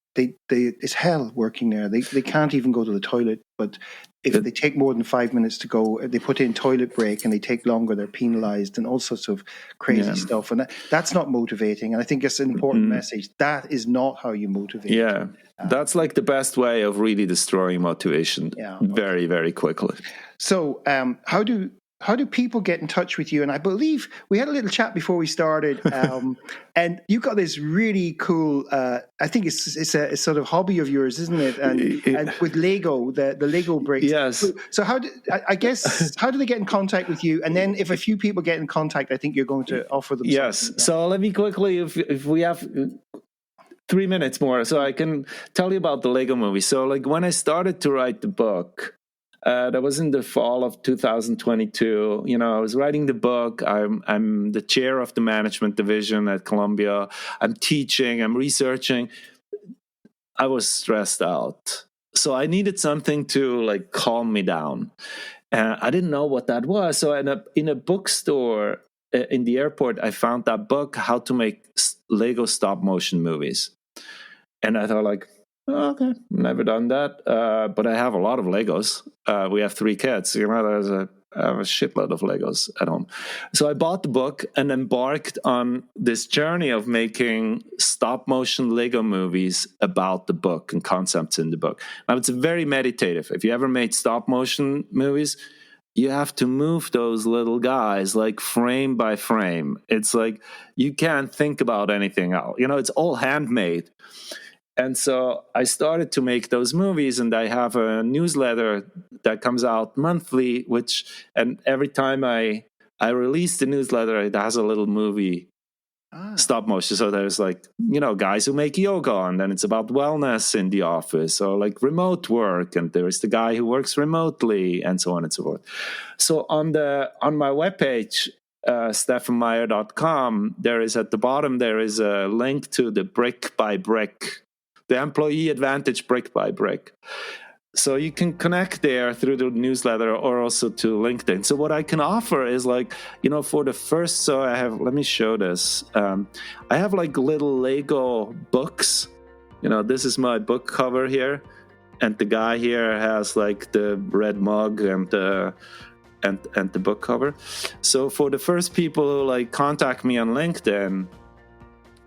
hell working there. They can't even go to the toilet, but if they take more than 5 minutes to go, they put in toilet break, and they take longer, they're penalized, and all sorts of crazy stuff. And that's not motivating. And I think it's an important message. That is not how you motivate. Yeah, that's like the best way of really destroying motivation very, very quickly. So how do people get in touch with you? And I believe we had a little chat before we started, and you got this really cool, I think it's a sort of hobby of yours, isn't it? And with Lego, the Lego bricks. Yes. So how do they get in contact with you? And then if a few people get in contact, I think you're going to offer them something. So let me quickly, if we have 3 minutes more, so I can tell you about the Lego movie. So like when I started to write the book, that was in the fall of 2022. I was writing the book. I'm the chair of the management division at Columbia. I'm teaching. I'm researching. I was stressed out, so I needed something to like calm me down. I didn't know what that was. So in a bookstore in the airport, I found that book, How to Make Lego Stop Motion Movies, and I thought, like, okay, never done that, but I have a lot of Legos. We have 3 kids. There's a shitload of Legos at home. So I bought the book and embarked on this journey of making stop-motion Lego movies about the book and concepts in the book. Now, it's very meditative. If you ever made stop-motion movies, you have to move those little guys like frame by frame. It's like you can't think about anything else. It's all handmade. And so I started to make those movies, and I have a newsletter that comes out monthly, and every time I release the newsletter, it has a little movie stop motion. So there's like, guys who make yoga, and then it's about wellness in the office, or like remote work, and there's the guy who works remotely, and so on and so forth. So on my webpage, stephanmeier.com, there is at the bottom, there is a link to the brick by brick, the employee advantage brick by brick. So you can connect there through the newsletter or also to LinkedIn. So what I can offer is like, for the first, so let me show this. I have like little Lego books. This is my book cover here. And the guy here has like the red mug and the book cover. So for the first people who like contact me on LinkedIn,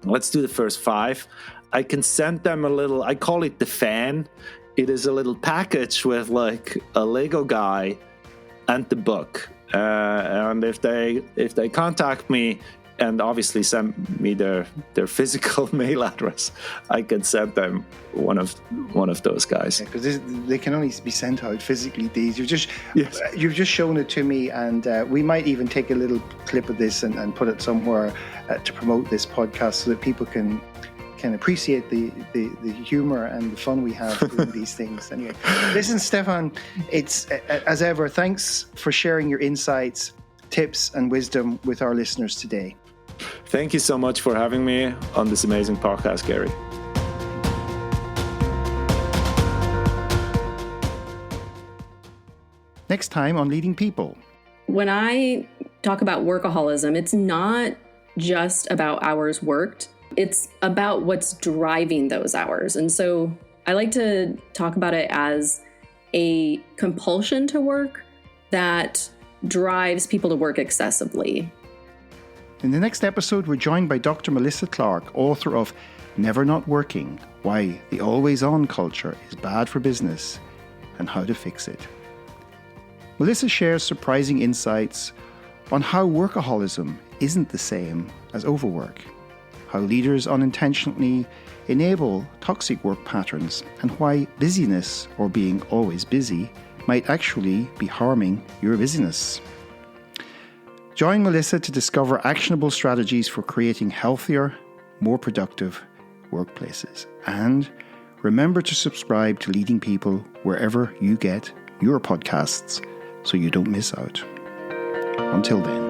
let's do the first 5. I can send them a little, I call it the fan. It is a little package with like a Lego guy and the book. And if they contact me and obviously send me their physical mail address, I can send them one of those guys. Because they can only be sent out physically. You've just shown it to me, and we might even take a little clip of this and put it somewhere to promote this podcast so that people can appreciate the humor and the fun we have doing these things. Anyway, listen, Stephan, it's as ever, thanks for sharing your insights, tips, and wisdom with our listeners today. Thank you so much for having me on this amazing podcast, Gary. Next time on Leading People. When I talk about workaholism, it's not just about hours worked. It's about what's driving those hours. And so I like to talk about it as a compulsion to work that drives people to work excessively. In the next episode, we're joined by Dr. Melissa Clark, author of Never Not Working, Why the Always On Culture is Bad for Business and How to Fix It. Melissa shares surprising insights on how workaholism isn't the same as overwork, how leaders unintentionally enable toxic work patterns, and why busyness, or being always busy, might actually be harming your business. Join Melissa to discover actionable strategies for creating healthier, more productive workplaces. And remember to subscribe to Leading People wherever you get your podcasts so you don't miss out. Until then.